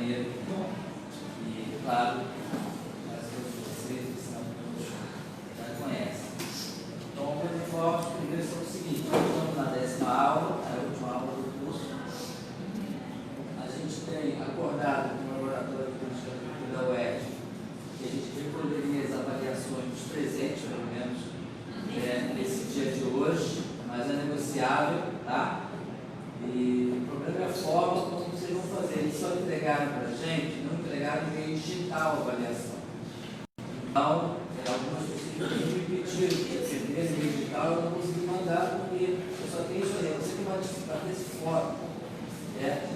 maneira. E, claro, as vocês que são já conhecem. Então, os enfoques primeiros são o seguinte: nós estamos na 10ª aula, a última aula do curso. A gente tem acordado com o laboratório de política da UERJ que a gente recolheria as avaliações dos presentes, pelo menos, nesse dia de hoje, mas é negociável, tá? E o problema é a forma como vocês vão fazer. Eles só entregaram para a gente, não entregaram em meio digital a avaliação. Então, algumas pessoas me pediram que esse meio digital eu não consegui mandar, porque eu só tenho isso aí, você que vai participar desse fórum.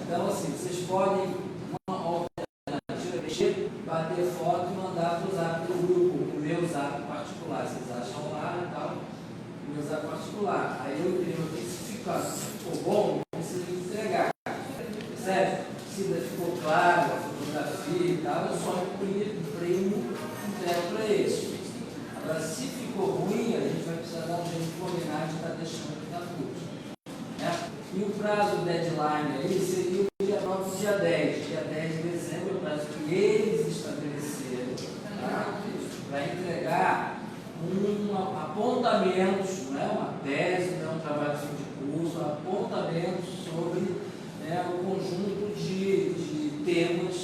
Então, assim, vocês podem, uma alternativa, mexer, bater foto e mandar para o zap do grupo, o meu zap particular. Vocês acham lá e tal, o meu zap particular. Aí eu tenho que se ficou bom, não precisa entregar. Percebe? Se ficou claro a fotografia e tal, eu só imprimo e entrego para eles. Agora, se ficou ruim, a gente vai precisar dar um jeito de combinar de estar deixando aqui na curva. E o prazo do deadline aí seria o dia 9 e dia 10. Dia 10 de dezembro é o prazo que eles estabeleceram, tá? Para entregar apontamentos, não é uma tese, não é um trabalho de fim de curso, apontamentos sobre o conjunto de temas,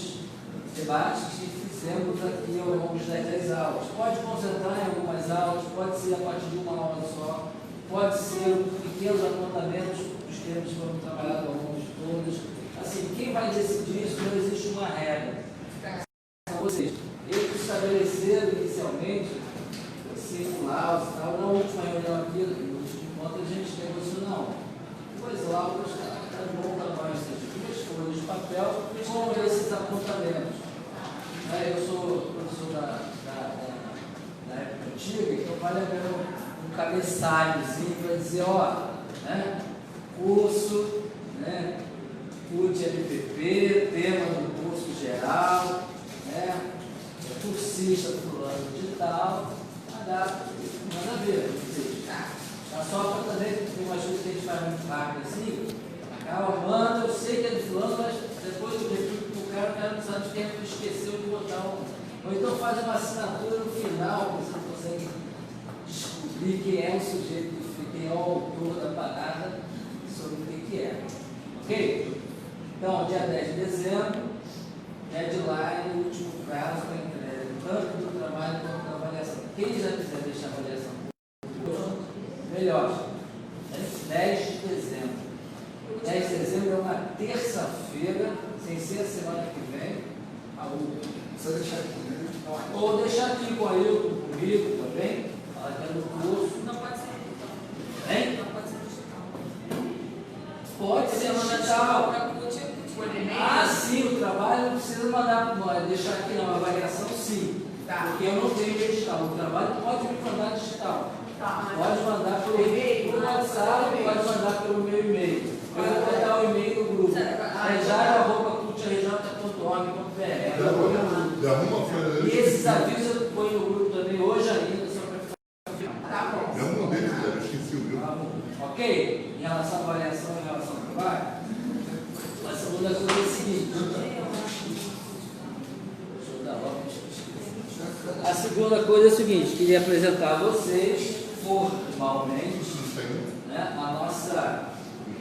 debates que fizemos aqui ao longo das aulas. Pode concentrar em algumas aulas, pode ser a partir de uma aula só, pode ser pequenos apontamentos dos temas que foram trabalhados ao longo de todas. Assim, quem vai decidir isso não existe uma regra. São vocês. Eles estabeleceram inicialmente circulares e tal, na última reunião aqui, no último encontro, a gente negociou não. Depois lá, o está de bom tamanho, duas folhas de papel com esses apontamentos. Eu sou professor da época antiga, então vale a pena um cabeçalhozinho para dizer, curso, CUT LPP, tema do curso geral, cursista fulano de tal, manda ver, tá só para também, tem umas coisas que a gente faz muito rápido assim, manda, eu sei que é de fulano, mas depois eu repito para o cara não sabe de quem esqueceu de botar ou então faz uma assinatura no final, você consegue descobrir quem é o sujeito, quem é o autor da parada, sobre o que é. Ok? Então, dia 10 de dezembro, deadline, último prazo para entrega, tanto do trabalho quanto da avaliação. Quem já quiser deixar a avaliação melhor. 10 de dezembro. 10 de dezembro é uma terça-feira, sem ser a semana que vem, a última. Só deixar aqui, né? Ou deixar aqui com a Ailton, comigo também, ela está no curso. Não pode ser digital. Hein? Não pode ser digital. Pode ser digital. Sim, o trabalho não precisa mandar para nós, deixar aqui não, a avaliação sim. Tá. Porque eu não tenho digital. O trabalho pode me mandar digital. Tá, pode mandar pelo e-mail, pelo WhatsApp, pode mandar pelo meu e-mail. Eu vou botar o e-mail no grupo. E esses avisos eu ponho no grupo também hoje ainda, só para ficar. Tá bom. Eu não dei, eu esqueci o meu. Ok? Em relação à avaliação, em relação ao trabalho, a segunda coisa é o seguinte. A segunda coisa é o seguinte, queria apresentar a vocês, formalmente, a nossa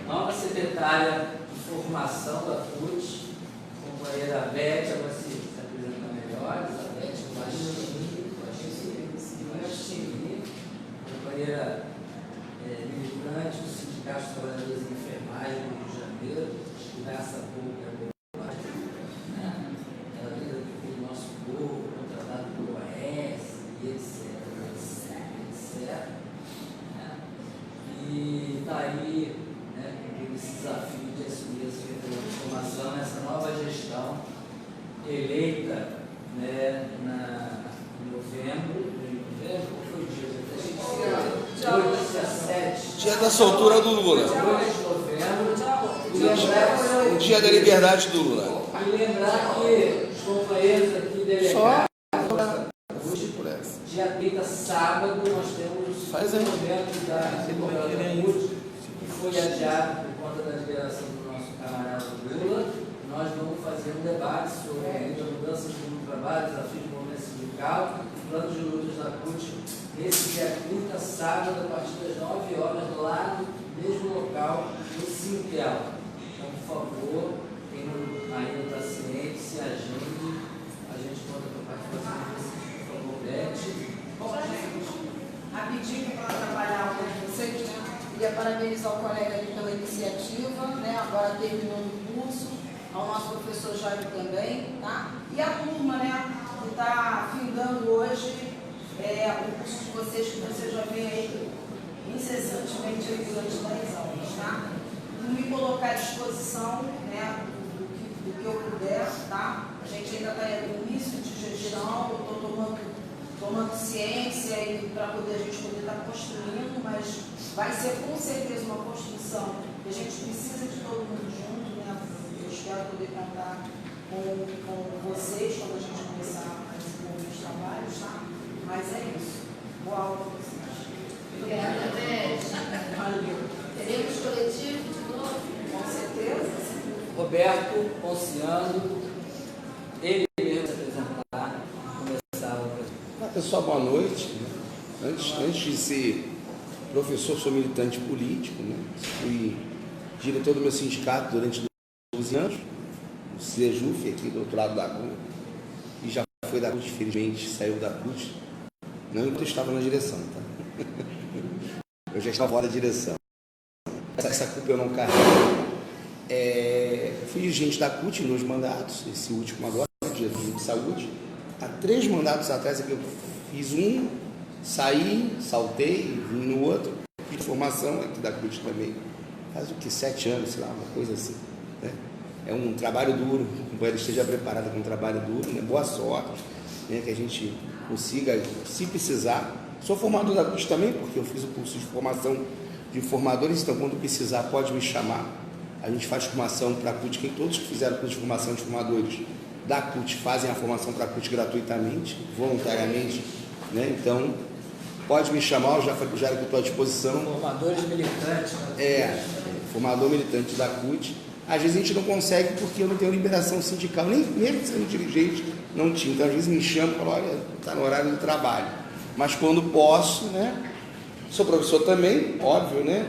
nova secretária de formação da CUT, a companheira Beth, agora se apresenta melhor, a Beth Baixinho, companheira militante do Sindicato dos Trabalhadores em Enfermagem do Rio de Janeiro, graça pública, ela lida com o nosso povo, contratado pelo OAS, etc. E está aí, com esse desafio de assumir a Secretaria de Formação nessa nova gestão eleita em novembro, foi o dia? 17. Dia da soltura do Lula. 8 de novembro. O dia da liberdade do Lula. E lembrar que os companheiros aqui delegados, dia 30, sábado, nós temos o momento da CUT, que foi adiado por conta da liberação do nosso camarada Lula. Nós vamos fazer um debate debate sobre ainda mudanças no trabalho, desafios de movimento sindical, plano de lutas da CUT, nesse dia 30, sábado, a partir das 9 horas, lá no mesmo local, no Cintel. Então, por favor, quem não ainda está ciente, se agende, a gente conta com a participação de vocês. Por favor, Beth. Bom, gente, rapidinho para trabalhar com vocês, né? Queria parabenizar o colega ali pela iniciativa, né? Agora terminando o curso, ao nosso professor Jairo também, tá? E a turma, né? Que está findando hoje o curso de vocês, que vocês já vêm aí incessantemente aí durante 10 anos, tá? Vou me colocar à disposição, né? Do que eu puder, tá? A gente ainda está no início de gestão, eu estou tomando ciência e para poder a gente poder estar construindo, mas vai ser com certeza uma construção que a gente precisa de todo mundo junto, né? Eu espero poder contar com vocês quando a gente começar a desenvolver os trabalhos, tá? Mas é isso. Boa aula para vocês. Obrigada, Beth. Valeu. Teremos coletivo de novo? Com certeza. Roberto Ponciano, ele mesmo se apresentar, começar a apresentar. Olá, pessoal, boa noite. Antes de ser professor, sou militante político, né? Fui diretor do meu sindicato durante 12 anos, o CEJUF, aqui do outro lado da rua, e já foi da CUT, infelizmente saiu da CUT, não enquanto eu estava na direção, tá? Eu já estava fora da direção. Essa culpa eu não carrego. Fui dirigente da CUT em 2 mandatos, esse último agora, diretor de saúde. Há 3 mandatos atrás eu fiz um, saí, saltei, vim no outro, fiz formação aqui da CUT também. Faz o que? 7 anos, sei lá, uma coisa assim. Né? É um trabalho duro, que o companheiro esteja preparado com um trabalho duro, né? Boa sorte, né? Que a gente consiga, se precisar. Sou formador da CUT também, porque eu fiz o curso de formação de formadores, então quando precisar pode me chamar. A gente faz formação para a CUT, quem todos que fizeram curso de formação de formadores da CUT fazem a formação para a CUT gratuitamente, voluntariamente, né? Então, pode me chamar, eu já falei que estou à disposição. Formadores militantes. Né? Formador militante da CUT. Às vezes a gente não consegue porque eu não tenho liberação sindical, nem mesmo sendo dirigente, não tinha. Então, às vezes me chamam e falam, olha, está no horário do trabalho. Mas quando posso, né? Sou professor também, óbvio, né?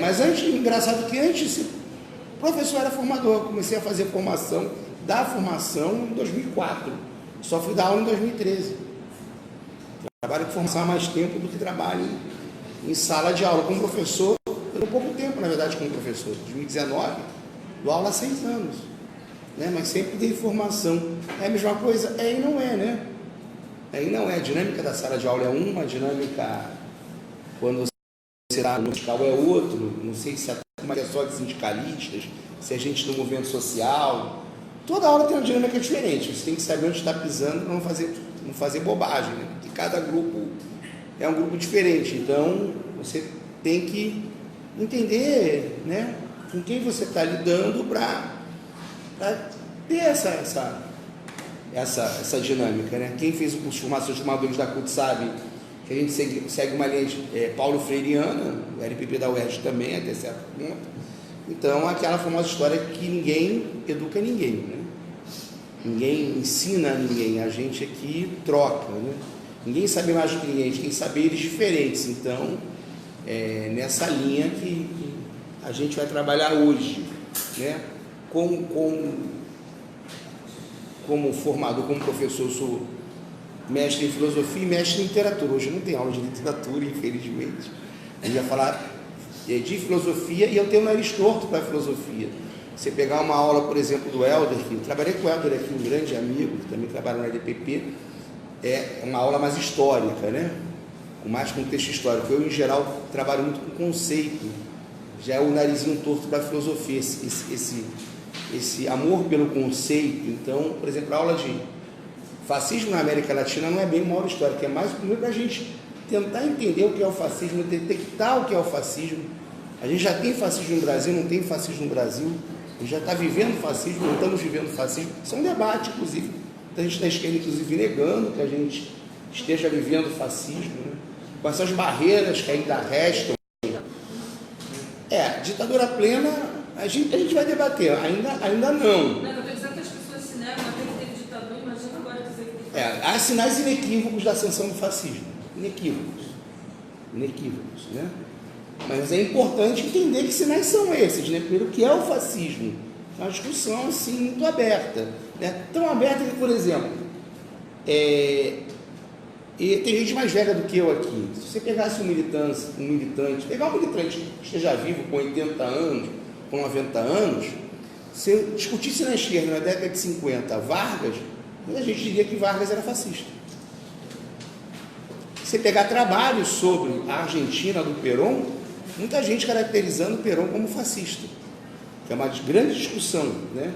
Mas antes, engraçado que antes, o professor era formador, eu comecei a fazer formação em 2004. Só fui dar aula em 2013. Trabalho com formação há mais tempo do que trabalho em sala de aula. Como professor, eu tenho pouco tempo, na verdade, como professor. 2019, dou aula há 6 anos. Né? Mas sempre dei formação. É a mesma coisa? E não é, né? E não é. A dinâmica da sala de aula é uma, a dinâmica quando você está no sindical é outro. Não sei se é só de sindicalistas, se é gente do movimento social. Toda aula tem uma dinâmica diferente. Você tem que saber onde está pisando para não fazer bobagem, né? Porque cada grupo é um grupo diferente. Então, você tem que entender, né, com quem você está lidando para ter essa dinâmica, né? Quem fez o curso de formação de formadores da CUT sabe que a gente segue uma linha de Paulo Freireana, o LPP da UERJ também, até certo ponto. Então, aquela famosa história que ninguém educa ninguém, né? Ninguém ensina ninguém, a gente aqui troca, né? Ninguém sabe mais do que ninguém, a gente tem saberes diferentes. Então, nessa linha que a gente vai trabalhar hoje, né? Como formador, como professor, eu sou mestre em filosofia e mestre em literatura. Hoje não tem aula de literatura, infelizmente. A gente vai falar de filosofia e eu tenho um nariz torto para filosofia. Você pegar uma aula, por exemplo, do Helder, que eu trabalhei com o Helder aqui, um grande amigo, que também trabalha no LPP, é uma aula mais histórica, né? Com mais contexto histórico. Eu, em geral, trabalho muito com conceito. Já é o narizinho torto para filosofia, esse amor pelo conceito. Então, por exemplo, a aula de fascismo na América Latina não é bem uma aula histórica, é mais para a gente tentar entender o que é o fascismo, detectar o que é o fascismo. A gente já tem fascismo no Brasil, não tem fascismo no Brasil. A gente já está vivendo fascismo, não estamos vivendo fascismo. Isso é um debate, inclusive. A gente da esquerda, inclusive, negando que a gente esteja vivendo fascismo, né? Quais são as barreiras que ainda restam. Ditadura plena, a gente vai debater. Ainda não. Não, eu estou dizendo que as pessoas se negam a Há sinais inequívocos da ascensão do fascismo. Inequívocos, né? Mas é importante entender que sinais são esses, né? Primeiro, o que é o fascismo? É uma discussão, assim, muito aberta, né? Tão aberta que, por exemplo, e tem gente mais velha do que eu aqui. Se você pegasse um militante que esteja vivo com 80 anos, com 90 anos, se eu discutisse na esquerda na década de 50 Vargas, a gente diria que Vargas era fascista. Se você pegar trabalhos sobre a Argentina do Perón, muita gente caracterizando o Perón como fascista, que é uma grande discussão, né?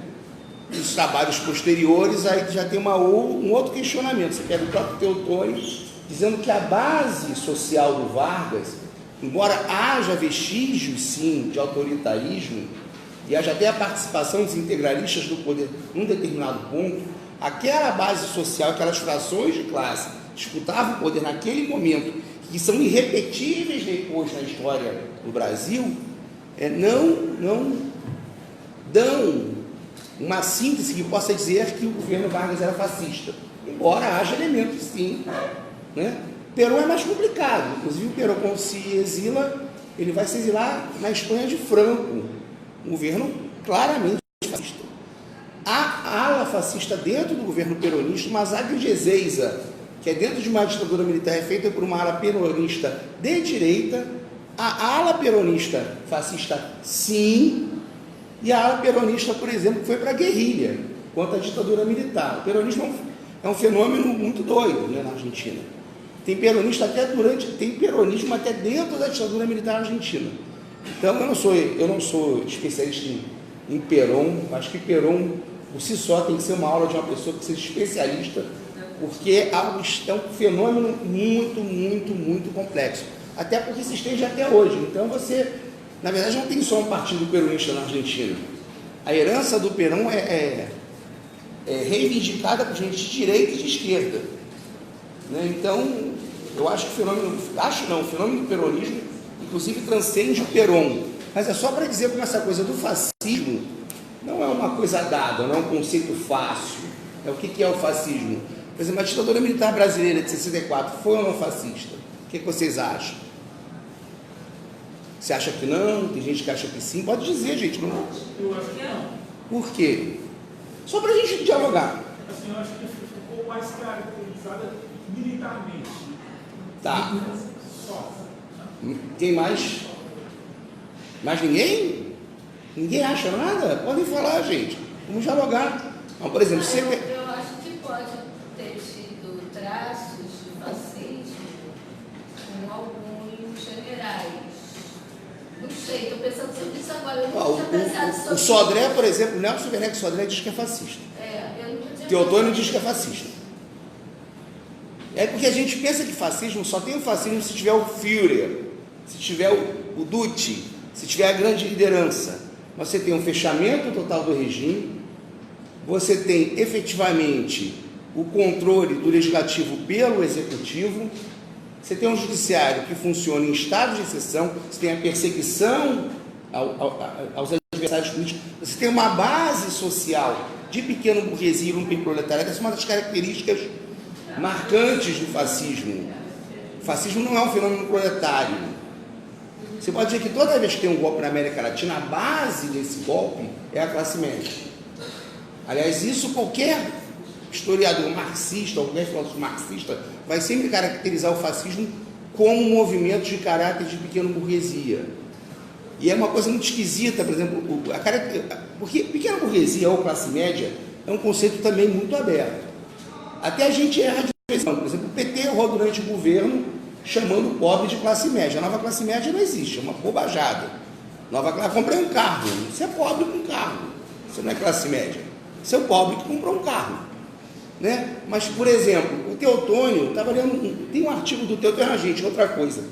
Os trabalhos posteriores aí já tem um outro questionamento. Você pega o próprio Teotônio dizendo que a base social do Vargas, embora haja vestígios sim de autoritarismo e haja até a participação dos integralistas do poder num determinado ponto, aquela base social, aquelas frações de classe disputavam o poder naquele momento, que são irrepetíveis depois na história do Brasil, não dão uma síntese que possa dizer que o governo Vargas era fascista, embora haja elementos sim, né? Perón é mais complicado, inclusive o Perón, quando se exila, ele vai se exilar na Espanha de Franco, um governo claramente fascista. Há ala fascista dentro do governo peronista, mas a de Ezeiza, que é dentro de uma ditadura militar, é feita por uma ala peronista de direita, a ala peronista fascista sim, e a ala peronista, por exemplo, que foi para a guerrilha contra a ditadura militar. O peronismo é um fenômeno muito doido, né, na Argentina. Tem peronismo até dentro da ditadura militar argentina. Então eu não sou especialista em Perón. Acho que Perón por si só tem que ser uma aula de uma pessoa que seja especialista, porque é um fenômeno muito complexo. Até porque se estende até hoje. Então você, na verdade, não tem só um partido peronista na Argentina. A herança do Perón é reivindicada por gente de direita e de esquerda, né? Então, eu acho que o fenômeno do peronismo, inclusive, transcende o Perón. Mas é só para dizer como essa coisa do fascismo não é uma coisa dada, não é um conceito fácil. O que é o fascismo? Por exemplo, a ditadura militar brasileira de 64 foi ou não fascista? O que vocês acham? Você acha que não? Tem gente que acha que sim. Pode dizer, gente. Não... Eu acho que não. Por quê? Só para a gente dialogar. Assim, eu acho que ficou mais caracterizada militarmente. Tá. Só. Tem mais? Mais ninguém? Ninguém acha nada? Podem falar, gente. Vamos dialogar. Então, por exemplo, você... Eu acho que pode ter tido traços de fascismo com alguns generais. Não sei, estou pensando sobre isso agora. Eu não tinha pensado sobre o Sodré, por exemplo, o Nelson Werneck Sodré diz que é fascista. eu nunca tinha Teotônio diz que é fascista. É porque a gente pensa que fascismo só tem o fascismo se tiver o Führer, se tiver o Duce, se tiver a grande liderança. Você tem um fechamento total do regime, você tem efetivamente o controle do legislativo pelo executivo, você tem um judiciário que funciona em estado de exceção, você tem a perseguição aos adversários políticos, você tem uma base social de pequena burguesia e lumpenproletariado. Essa é uma das características marcantes do fascismo. O fascismo não é um fenômeno proletário. Você pode dizer que toda vez que tem um golpe na América Latina, a base desse golpe é a classe média. Aliás, isso qualquer historiador marxista, ou qualquer filósofo marxista, vai sempre caracterizar o fascismo como um movimento de caráter de pequena burguesia. E é uma coisa muito esquisita, por exemplo, porque pequena burguesia ou classe média é um conceito também muito aberto. Até a gente erra de vez em quando. Por exemplo, o PT errou durante o governo chamando o pobre de classe média. A nova classe média não existe, é uma bobajada. Comprei um carro, você é pobre com carro, você não é classe média, você é o pobre que comprou um carro, né? Mas, por exemplo, o Teotônio, estava lendo, tem um artigo do Teotônio, gente, outra coisa,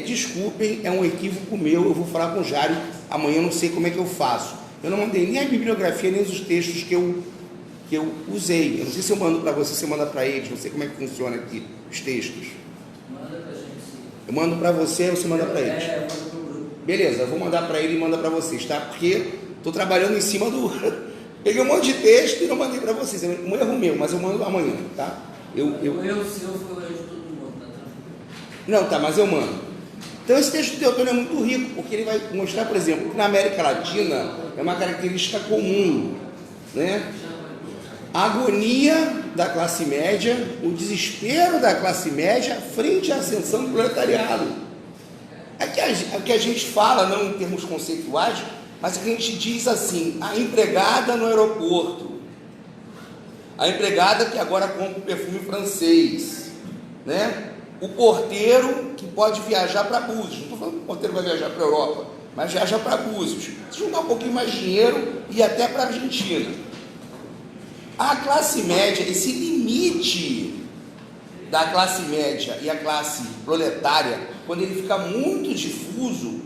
desculpem, é um equívoco meu, eu vou falar com o Jário amanhã, eu não sei como é que eu faço, eu não mandei nem a bibliografia, nem os textos que eu usei, eu não sei se eu mando para você, se eu mando para eles, não sei como é que funciona aqui, os textos. Manda pra gente. Eu mando para você e você manda para eles. Eu mando pro grupo. Beleza, eu vou mandar para ele e manda para vocês, tá? Porque estou trabalhando em cima Peguei um monte de texto e não mandei para vocês. É um erro meu, mas eu mando amanhã, tá? O seu foi o erro de todo mundo, tá tranquilo. Não, tá, mas eu mando. Então esse texto do Teotônio é muito rico, porque ele vai mostrar, por exemplo, que na América Latina é uma característica comum, né? A agonia da classe média, o desespero da classe média frente à ascensão do proletariado. É que a gente fala, não em termos conceituais, mas é que a gente diz assim, a empregada no aeroporto, a empregada que agora compra um perfume francês, né? O porteiro que pode viajar para Búzios, não estou falando que o porteiro vai viajar para a Europa, mas viaja para Búzios, se juntar um pouquinho mais de dinheiro e até para a Argentina. A classe média, esse limite da classe média e a classe proletária, quando ele fica muito difuso,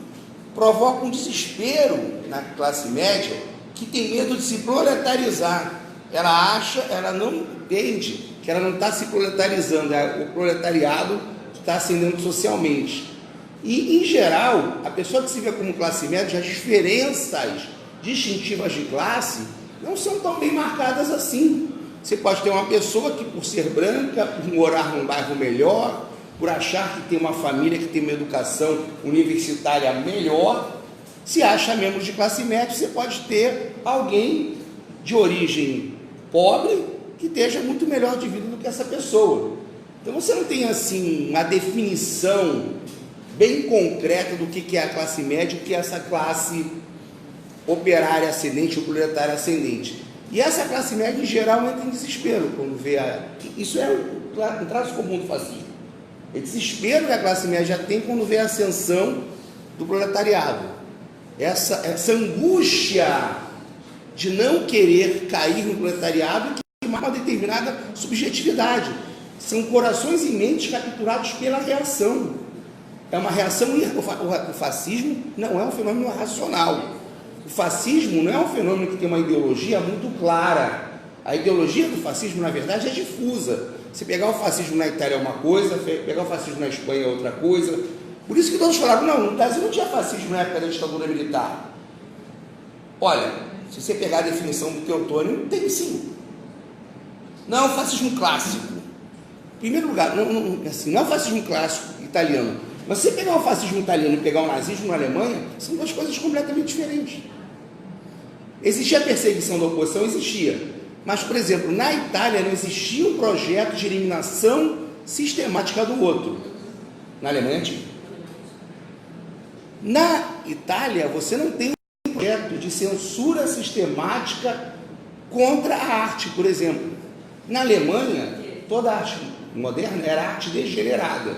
provoca um desespero na classe média que tem medo de se proletarizar. Ela não entende que ela não está se proletarizando, o proletariado está ascendendo socialmente. E, em geral, a pessoa que se vê como classe média, as diferenças distintivas de classe não são tão bem marcadas assim. Você pode ter uma pessoa que, por ser branca, por morar num bairro melhor, por achar que tem uma família que tem uma educação universitária melhor, se acha membro de classe média. Você pode ter alguém de origem pobre que esteja muito melhor de vida do que essa pessoa. Então você não tem assim uma definição bem concreta do que é a classe média, o que é essa classe operária ascendente ou proletária ascendente. E essa classe média, em geral, entra em desespero quando vê isso é um traço comum do fascismo. É desespero que a classe média tem quando vê a ascensão do proletariado. Essa angústia de não querer cair no proletariado que tem uma determinada subjetividade. São corações e mentes capturados pela reação. É uma reação. O fascismo não é um fenômeno racional. O fascismo não é um fenômeno que tem uma ideologia muito clara. A ideologia do fascismo, na verdade, é difusa. Se pegar o fascismo na Itália é uma coisa, pegar o fascismo na Espanha é outra coisa. Por isso que todos falaram, não, no Brasil não tinha fascismo na época da ditadura militar. Olha, se você pegar a definição do Teotônio, tem sim. Não é um fascismo clássico. Em primeiro lugar, não é um fascismo clássico italiano. Mas se você pegar o fascismo italiano e pegar o nazismo na Alemanha, são duas coisas completamente diferentes. Existia a perseguição da oposição? Existia. Mas, por exemplo, na Itália não existia um projeto de eliminação sistemática do outro. Na Alemanha tinha. Na Itália, você não tem um projeto de censura sistemática contra a arte, por exemplo. Na Alemanha, toda a arte moderna era arte degenerada.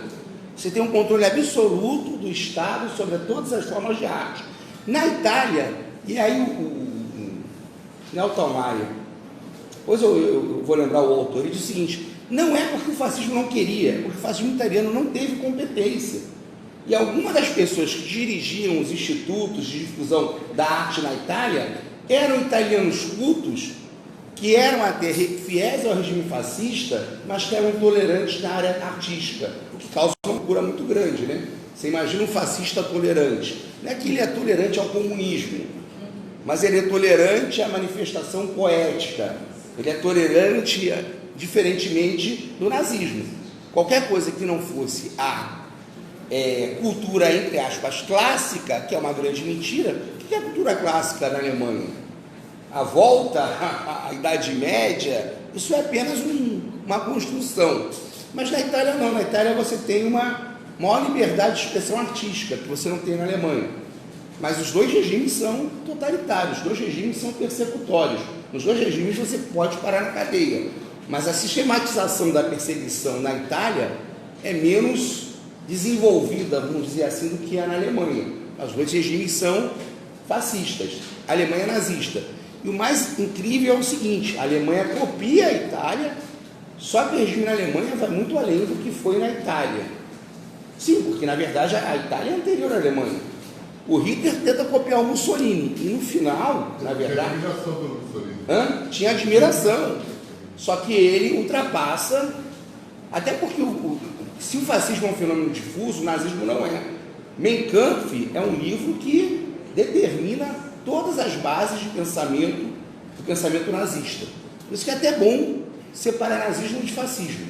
Você tem um controle absoluto do Estado sobre todas as formas de arte. Na Itália, e aí o Nelton Maia, depois eu vou lembrar o autor, ele diz o seguinte, não é porque o fascismo não queria, porque o fascismo italiano não teve competência. E algumas das pessoas que dirigiam os institutos de difusão da arte na Itália eram italianos cultos, que eram até fiéis ao regime fascista, mas que eram intolerantes na área artística, o que causa uma loucura muito grande, né? Você imagina um fascista tolerante. Não é que ele é tolerante ao comunismo, mas ele é tolerante à manifestação poética. Ele é tolerante, diferentemente do nazismo. Qualquer coisa que não fosse a cultura, entre aspas, clássica, que é uma grande mentira. O que é a cultura clássica na Alemanha? A volta à Idade Média, isso é apenas uma construção. Mas na Itália não. Na Itália você tem uma maior liberdade de expressão artística, que você não tem na Alemanha. Mas os dois regimes são totalitários, os dois regimes são persecutórios. Nos dois regimes você pode parar na cadeia. Mas a sistematização da perseguição na Itália é menos desenvolvida, vamos dizer assim, do que é na Alemanha. Os dois regimes são fascistas. A Alemanha é nazista. E o mais incrível é o seguinte, a Alemanha copia a Itália, só que o regime na Alemanha vai muito além do que foi na Itália. Sim, porque na verdade a Itália é anterior à Alemanha. O Hitler tenta copiar o Mussolini, e no final, na verdade... Tinha admiração pelo Mussolini. Tinha admiração. Só que ele ultrapassa, até porque se o fascismo é um fenômeno difuso, o nazismo não é. Mein Kampf é um livro que determina todas as bases de pensamento do pensamento nazista. Por isso que é até bom separar nazismo de fascismo,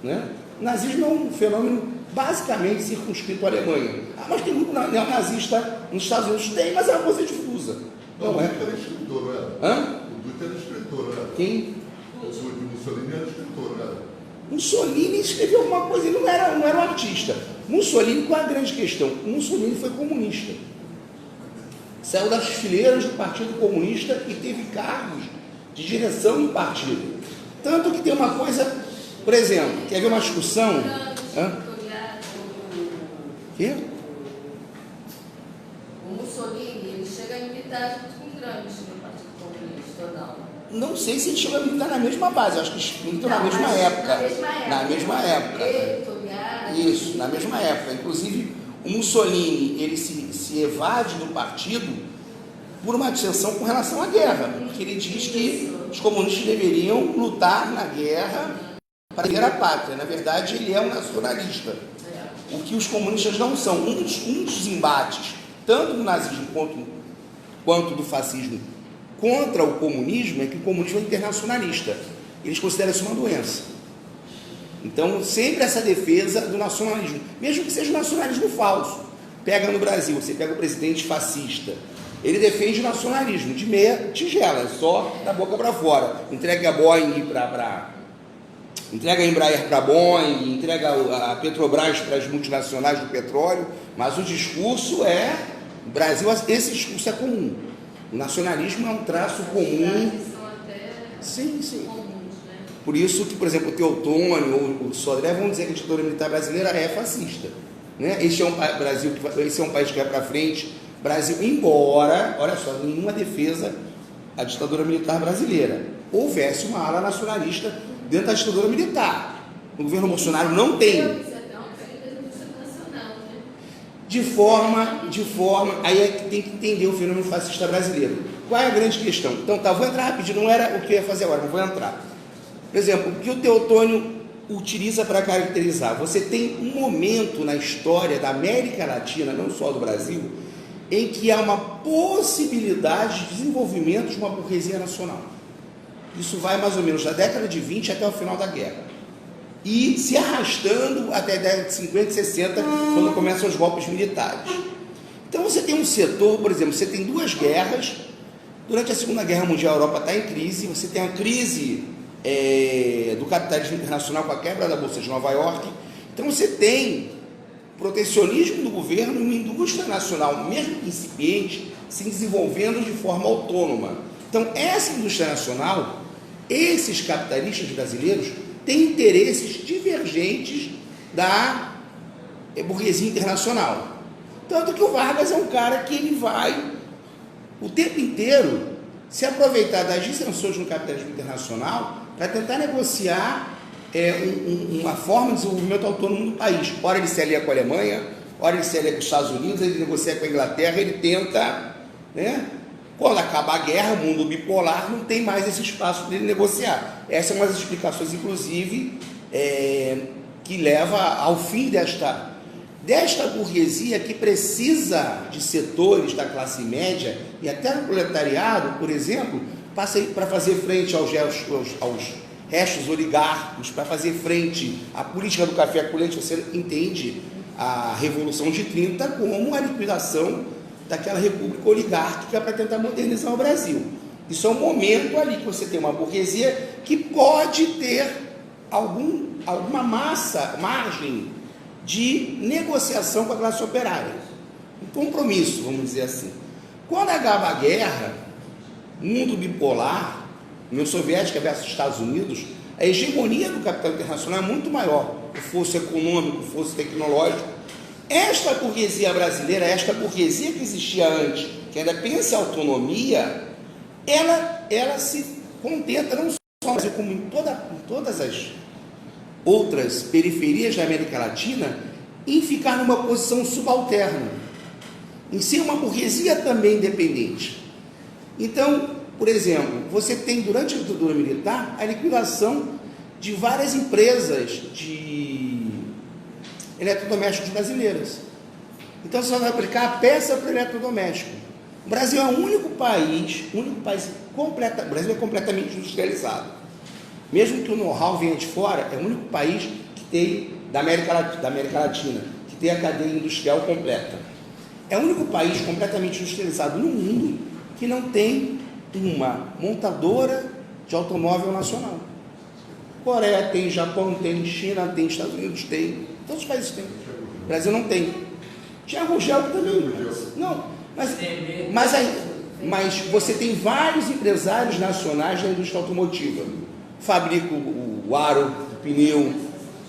né? O nazismo é um fenômeno basicamente circunscrito à Alemanha. Ah, mas tem muito neonazista nos Estados Unidos. Tem, mas é uma coisa difusa. Não, Não é? O Dutra era escritor, não era? Hã? O Dutra era escritor, não era? Quem? O Mussolini era escritor, não era? Mussolini escreveu alguma coisa, ele não era um artista. Mussolini, qual é a grande questão? Mussolini foi comunista. Saiu das fileiras do Partido Comunista e teve cargos de direção no partido. Tanto que tem uma coisa, por exemplo, quer ver uma discussão? Quê? O Mussolini, ele chega a militar junto com grandes no Partido Comunista, ou não? Não sei se ele chegou a militar na mesma base, acho que militou na mesma época. Na mesma época. Isso, na mesma época. Inclusive, o Mussolini, ele se evade do partido por uma dissensão com relação à guerra, porque ele diz que os comunistas deveriam lutar na guerra para defender a pátria. Na verdade, ele é um nacionalista. O que os comunistas não são. Um dos embates, tanto do nazismo quanto do fascismo, contra o comunismo é que o comunismo é internacionalista. Eles consideram isso uma doença. Então, sempre essa defesa do nacionalismo, mesmo que seja um nacionalismo falso. Pega no Brasil, você pega o presidente fascista, ele defende o nacionalismo de meia tigela, só da boca para fora. Entrega a Boeing entrega a Embraer para a Boeing, entrega a Petrobras para as multinacionais do petróleo, mas o discurso é, no Brasil, esse discurso é comum. O nacionalismo é um traço comum. Sim. Por isso que, por exemplo, o Teotônio ou o Sodré vão dizer que a ditadura militar brasileira é fascista, né? Esse é um país que vai para frente. Brasil, embora, olha só, nenhuma defesa à ditadura militar brasileira, houvesse uma ala nacionalista dentro da ditadura militar. O governo Bolsonaro não tem. De forma, aí é que tem que entender o fenômeno fascista brasileiro. Qual é a grande questão? Então, vou entrar rapidinho, não era o que eu ia fazer agora, mas vou entrar. Por exemplo, o que o Teotônio utiliza para caracterizar? Você tem um momento na história da América Latina, não só do Brasil, em que há uma possibilidade de desenvolvimento de uma burguesia nacional. Isso vai mais ou menos da década de 20 até o final da guerra. E se arrastando até a década de 50 e 60, quando começam os golpes militares. Então você tem um setor, por exemplo, você tem duas guerras. Durante a Segunda Guerra Mundial a Europa está em crise, você tem a crise do capitalismo internacional com a quebra da Bolsa de Nova York. Então você tem protecionismo do governo e uma indústria nacional, mesmo incipiente, se desenvolvendo de forma autônoma. Então essa indústria nacional, esses capitalistas brasileiros, têm interesses divergentes da burguesia internacional. Tanto que o Vargas é um cara que ele vai o tempo inteiro se aproveitar das dissensões no capitalismo internacional para tentar negociar uma forma de desenvolvimento autônomo do país. Ora ele se alia com a Alemanha, ora ele se alia com os Estados Unidos, ele negocia com a Inglaterra, ele tenta, né? Quando acaba a guerra, o mundo bipolar, não tem mais esse espaço para ele negociar. Essa é uma das explicações, inclusive, que leva ao fim desta burguesia que precisa de setores da classe média e até do proletariado, por exemplo, para fazer frente aos restos oligárquicos, para fazer frente à política do café com leite. Você entende a Revolução de 30 como a liquidação daquela república oligárquica para tentar modernizar o Brasil. Isso é um momento ali que você tem uma burguesia que pode ter alguma margem de negociação com a classe operária. Um compromisso, vamos dizer assim. Quando acaba a guerra, mundo bipolar, União Soviética versus Estados Unidos, a hegemonia do capital internacional é muito maior, o fosso econômico, o fosso tecnológico. Esta burguesia brasileira, esta burguesia que existia antes, que ainda pensa em autonomia, ela se contenta, não só no Brasil, como em todas as outras periferias da América Latina, em ficar numa posição subalterna, em ser uma burguesia também independente. Então, por exemplo, você tem durante a ditadura militar a liquidação de várias empresas de eletrodomésticos brasileiras. Então você vai aplicar a peça para o eletrodoméstico. O Brasil é o único país o Brasil é completamente industrializado. Mesmo que o know-how venha de fora, é o único país que tem, da América Latina, que tem a cadeia industrial completa. É o único país completamente industrializado no mundo que não tem uma montadora de automóvel nacional. Coreia tem, Japão tem, China tem, Estados Unidos tem, todos os países têm. O Brasil não tem. Tinha a Rogel também. Mas você tem vários empresários nacionais da indústria automotiva. Fabrico o aro, o pneu,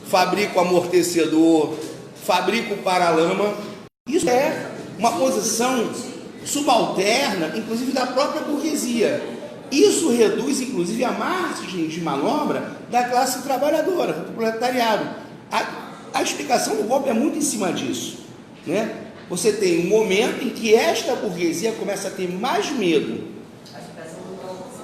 fabrico o amortecedor, fabrico o paralama. Isso é uma posição subalterna, inclusive da própria burguesia. Isso reduz, inclusive, a margem de manobra da classe trabalhadora, do proletariado. A explicação do golpe é muito em cima disso, né? Você tem um momento em que esta burguesia começa a ter mais medo. A explicação do golpe, você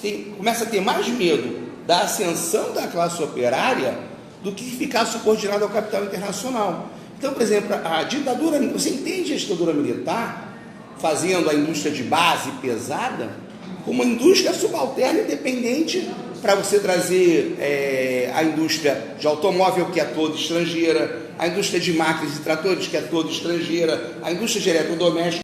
disse. Começa a ter mais medo da ascensão da classe operária do que ficar subordinado ao capital internacional. Então, por exemplo, a ditadura, você entende a ditadura militar fazendo a indústria de base pesada como uma indústria subalterna independente para você trazer a indústria de automóvel, que é toda estrangeira, a indústria de máquinas e tratores, que é toda estrangeira, a indústria de eletrodomésticos,